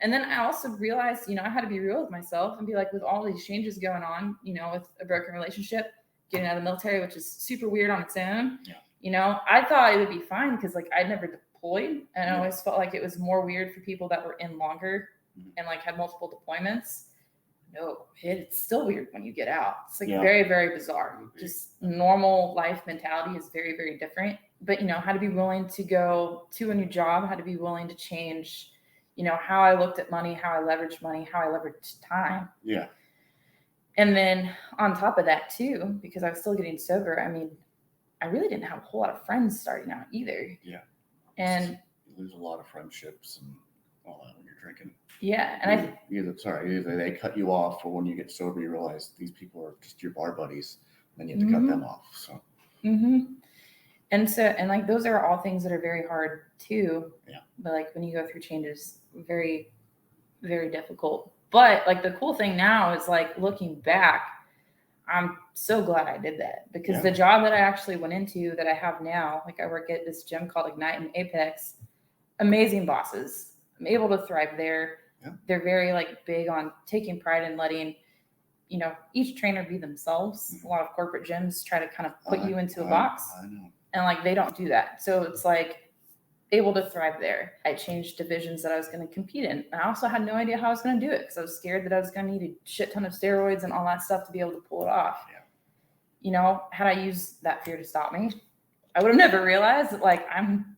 And then I also realized, I had to be real with myself and be like, with all these changes going on, with a broken relationship, getting out of the military, which is super weird on its own. Yeah. I thought it would be fine because like I'd never deployed, and I always felt like it was more weird for people that were in longer and like had multiple deployments. No, it's still weird when you get out. It's like very, very bizarre. Just normal life mentality is very, very different. But how to be willing to go to a new job, how to be willing to change, how I looked at money, how I leveraged money, how I leveraged time. Yeah. And then on top of that too, because I was still getting sober, I mean, I really didn't have a whole lot of friends starting out either. Yeah. And you lose a lot of friendships and all that when you're drinking. Yeah. And either they cut you off, or when you get sober, you realize these people are just your bar buddies, and then you have to cut them off. So. And like those are all things that are very hard too. Yeah. But like when you go through changes, very, very difficult. But like the cool thing now is like looking back, I'm so glad I did that, because the job that I actually went into that I have now, like I work at this gym called 𝗖𝗢𝗡, amazing bosses. I'm able to thrive there. Yeah. They're very like big on taking pride in letting, each trainer be themselves. A lot of corporate gyms try to kind of put you into a box. I know. And like they don't do that. So it's like able to thrive there. I changed divisions that I was going to compete in. And I also had no idea how I was going to do it, because I was scared that I was going to need a shit ton of steroids and all that stuff to be able to pull it off. Yeah. Had I used that fear to stop me, I would have never realized that like I'm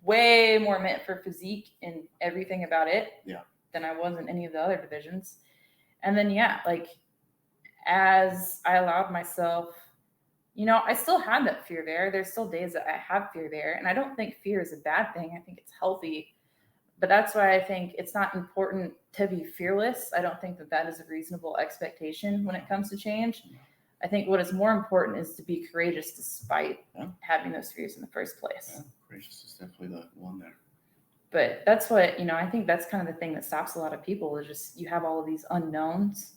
way more meant for physique and everything about it than I was in any of the other divisions. And then, like as I allowed myself, I still had that fear there. There's still days that I have fear there. And I don't think fear is a bad thing. I think it's healthy. But that's why I think it's not important to be fearless. I don't think that that is a reasonable expectation when it comes to change. I think what is more important is to be courageous despite having those fears in the first place. Yeah, courageous is definitely the one there. But that's what, I think that's kind of the thing that stops a lot of people, is just you have all of these unknowns.